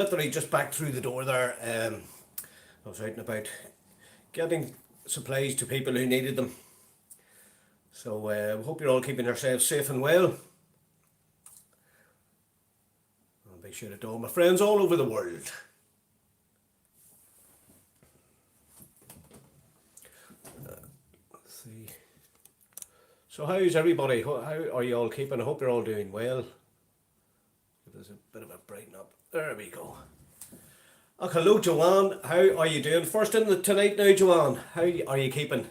Literally just back through the door there. I was out and about getting supplies to people who needed them. So I hope you're all keeping yourselves safe and well. And a big shout out to all my friends all over the world. Let's see. So how's everybody? How are you all keeping? I hope you're all doing well. There's a bit of a brighten up. There we go. Oh, hello Joanne, how are you doing? First in tonight now, Joanne. How are you keeping?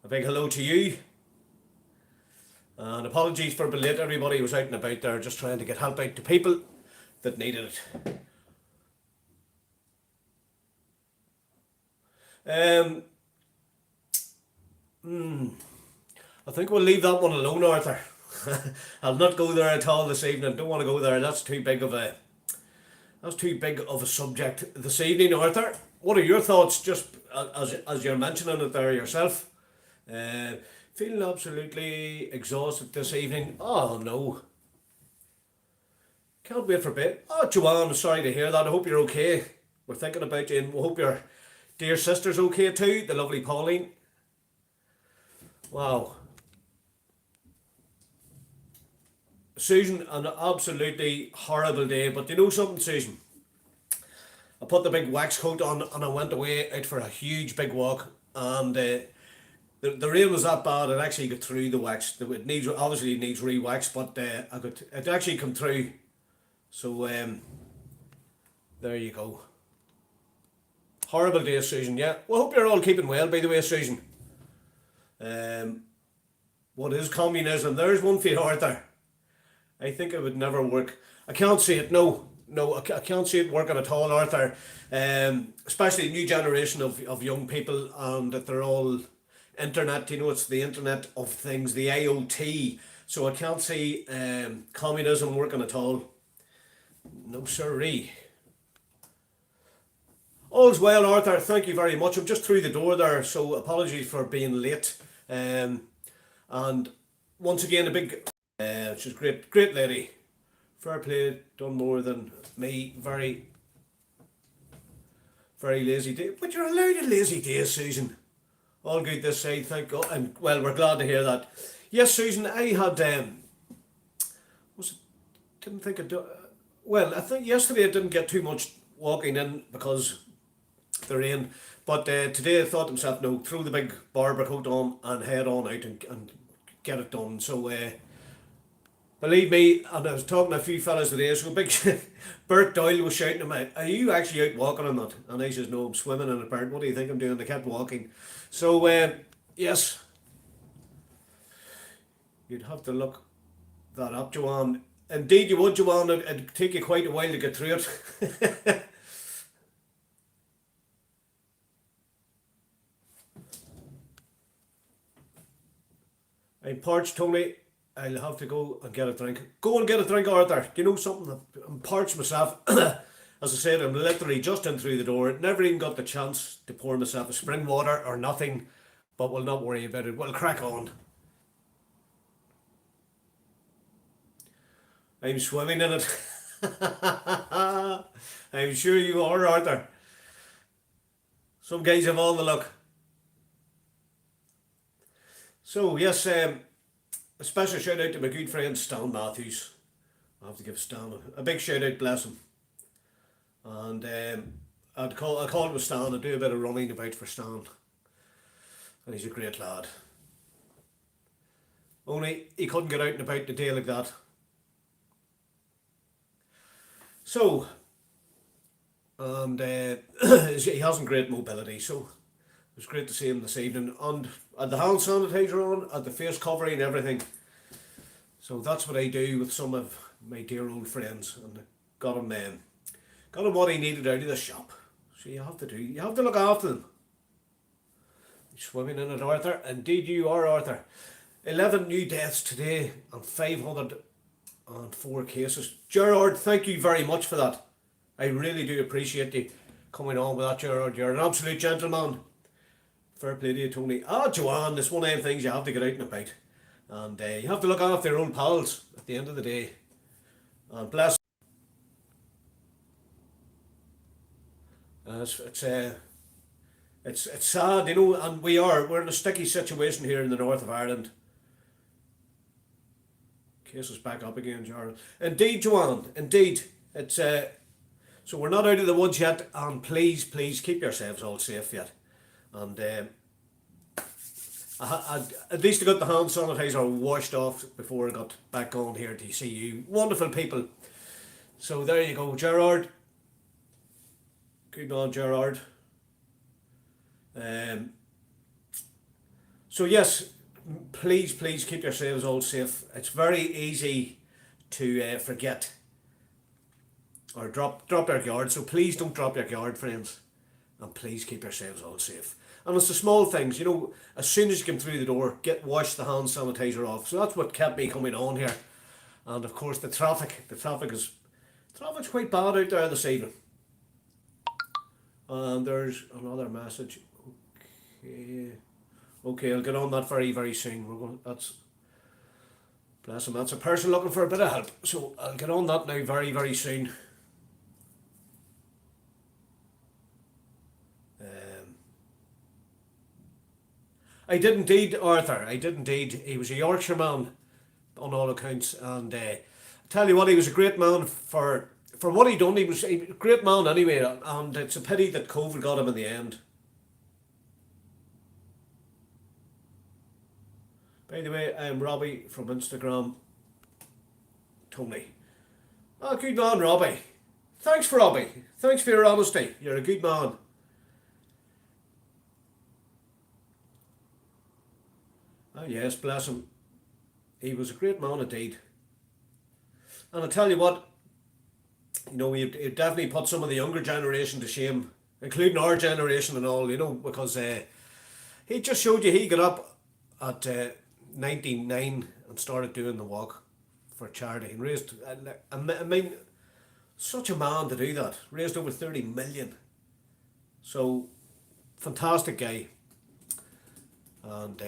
A big hello to you. And apologies for being late, everybody was out and about there just trying to get help out to people that needed it. I think we'll leave that one alone, Arthur. I'll not go there at all this evening. Don't want to go there. That's too big of a subject this evening, Arthur. What are your thoughts, just as you're mentioning it there yourself? Feeling absolutely exhausted this evening. Oh no. Can't wait for bed. Oh, Joanne, sorry to hear that. I hope you're okay. We're thinking about you, and we hope your dear sister's okay too, the lovely Pauline. Wow. Susan, an absolutely horrible day, but you know something, Susan? I put the big wax coat on and I went away out for a huge big walk, and the rain was that bad it actually got through the wax. It needs, obviously it needs re-wax, but it actually come through. So there you go. Horrible day, Susan. Yeah. Well, hope you're all keeping well, by the way, Susan. What is communism? There's one for you, Arthur. I think it would never work. I can't see it. No, I can't see it working at all, Arthur. Especially the new generation of young people, and that they're all internet. You know, it's the internet of things, the IoT. So I can't see communism working at all. No sirree. All's well, Arthur. Thank you very much. I'm just through the door there, so apologies for being late. And once again, a big. She's great lady. Fair play, done more than me. Very lazy day. But you're allowed a lazy day, Susan. All good this side, thank God. And well, we're glad to hear that. Yes, Susan, I had didn't think I'd well, I think yesterday I didn't get too much walking in because the rain. But today I thought to myself, no, throw the big barber coat on and head on out and get it done. So believe me, and I was talking to a few fellas today, so big Bert Doyle was shouting at me, are you actually out walking or not? And I says, no, I'm swimming in a bird. What do you think I'm doing? They kept walking. So, yes, you'd have to look that up, Joanne. Indeed you would, Joanne. It'd take you quite a while to get through it. I'm parched, Tony. I'll have to go and get a drink. Go and get a drink, Arthur. Do you know something? I'm parched myself. As I said, I'm literally just in through the door. Never even got the chance to pour myself a spring water or nothing. But we'll not worry about it. We'll crack on. I'm swimming in it. I'm sure you are, Arthur. Some guys have all the luck. So, yes, a special shout out to my good friend Stan Matthews. I have to give Stan a big shout out, bless him. And I called with Stan, I do a bit of running about for Stan. And he's a great lad. Only he couldn't get out and about in a day like that. So, and he hasn't great mobility, so it was great to see him this evening. And had the hand sanitizer on, had the face covering and everything. So that's what I do with some of my dear old friends, and got him what he needed out of the shop. So you have to look after them. You're swimming in it, Arthur. Indeed you are, Arthur. 11 new deaths today and 504 cases. Gerard, thank you very much for that. I really do appreciate you coming on with that, Gerard. You're an absolute gentleman. Fair play to you, Tony. Joanne, it's one of them things you have to get out and about. And you have to look after your own pals at the end of the day. And bless. It's sad, you know, and we're in a sticky situation here in the north of Ireland. Case is back up again, Jared. Indeed, Joanne. Indeed, it's so we're not out of the woods yet, and please keep yourselves all safe yet. And at least I got the hand sanitizer washed off before I got back on here to see you, wonderful people. So there you go, Gerard. Good on, Gerard. So yes, please keep yourselves all safe. It's very easy to forget or drop your guard. So please don't drop your guard, friends, and please keep yourselves all safe. And it's the small things, you know. As soon as you come through the door, wash the hand sanitizer off. So that's what kept me coming on here. And of course, the traffic's quite bad out there this evening. And there's another message. Okay, I'll get on that very soon. Bless him, that's a person looking for a bit of help. So I'll get on that now very soon. I did indeed, Arthur. I did indeed. He was a Yorkshire man, on all accounts, and I tell you what, he was a great man for what he done. He was a great man anyway, and it's a pity that COVID got him in the end. By the way, I'm Robbie from Instagram. Tony. Oh, good man, Robbie. Thanks, Robbie. Thanks for your honesty. You're a good man. Oh yes, bless him. He was a great man indeed. And I tell you what, you know, he definitely put some of the younger generation to shame, including our generation and all, you know, because he just showed you he got up at 99 and started doing the walk for charity and raised, I mean, such a man to do that, raised over 30 million. So, fantastic guy. And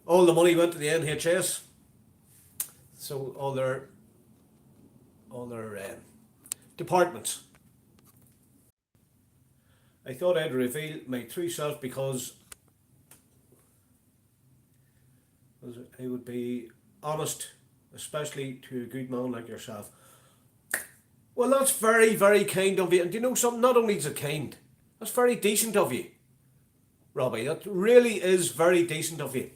all the money went to the NHS. So all their departments. I thought I'd reveal my true self because I would be honest, especially to a good man like yourself. Well, that's very kind of you. And do you know something? Not only is it kind, that's very decent of you, Robbie. That really is very decent of you.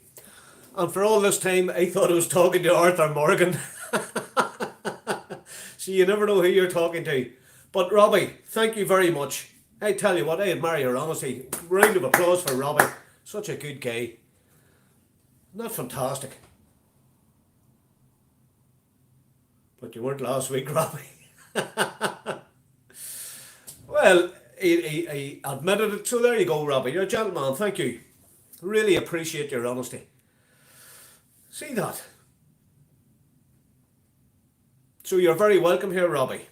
And for all this time, I thought I was talking to Arthur Morgan. See, you never know who you're talking to. But Robbie, thank you very much. I tell you what, I admire your honesty. Round of applause for Robbie. Such a good guy. Isn't that fantastic? But you weren't last week, Robbie. Well, he admitted it, so there you go, Robbie. You're a gentleman, thank you. Really appreciate your honesty. See that? So you're very welcome here, Robbie.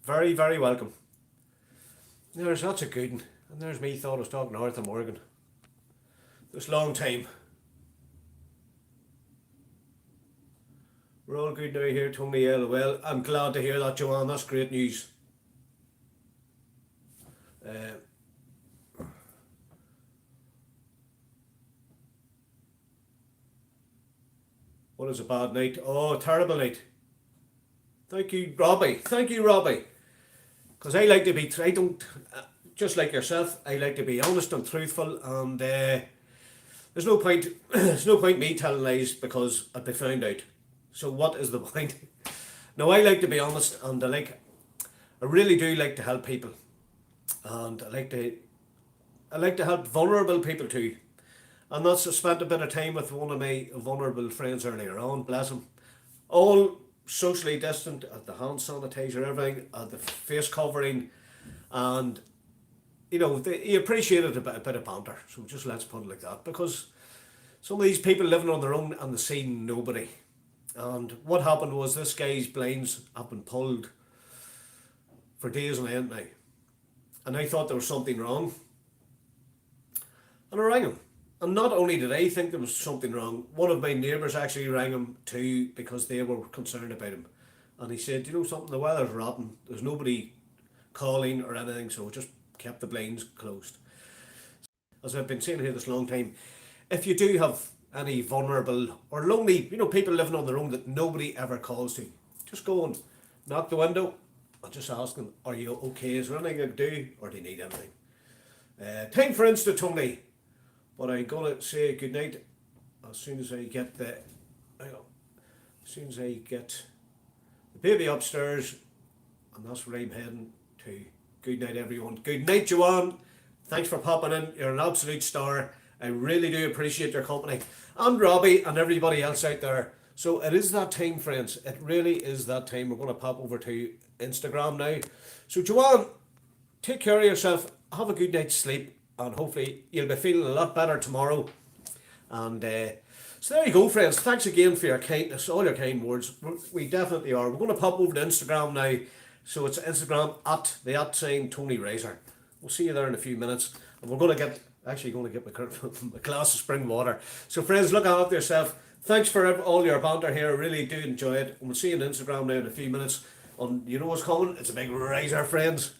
Very welcome. That's a good one. And there's me thought I was talking to Arthur Morgan. This long time. We're all good now here, Tony LOL. I'm glad to hear that, Joanne. That's great news. What is a bad night? Oh, a terrible night. Thank you, Robbie. Thank you, Robbie. Because I like to be, I don't, just like yourself, I like to be honest and truthful, and there's no point, me telling lies because I'd be found out. So what is the point? No, I like to be honest, and I really do like to help people, and I like to help vulnerable people too. And that's I spent a bit of time with one of my vulnerable friends earlier on, bless him. All socially distant, at the hand sanitizer, everything, at the face covering, and you know, he appreciated a bit of banter. So just let's put it like that, because some of these people living on their own and they see nobody. And what happened was this guy's blinds have been pulled for days on end now. And I thought there was something wrong. And I rang him. And not only did I think there was something wrong, one of my neighbours actually rang him too because they were concerned about him. And he said, you know something, the weather's rotten, there's nobody calling or anything, so just kept the blinds closed. As I've been saying here this long time, if you do have any vulnerable or lonely, people living on their own that nobody ever calls to, just go and knock the window and just ask them, are you okay? Is there anything I can do, or do you need anything? Time for Insta Tony, but I'm gonna say goodnight as soon as I get as soon as I get the baby upstairs, and that's where I'm heading to. Good night, everyone. Good night, Joanne. Thanks for popping in. You're an absolute star. I really do appreciate your company. And Robbie and everybody else out there. So it is that time, friends. It really is that time. We're going to pop over to Instagram now. So Joanne, take care of yourself. Have a good night's sleep. And hopefully you'll be feeling a lot better tomorrow. And so there you go, friends. Thanks again for your kindness, all your kind words. We definitely are. We're going to pop over to Instagram now. So it's Instagram at the @ Tony Razor. We'll see you there in a few minutes. And we're going to get my glass of spring water. So friends, look after yourself. Thanks for all your banter here. I really do enjoy it. And we'll see you on Instagram now in a few minutes. And you know what's coming? It's a big razor, friends.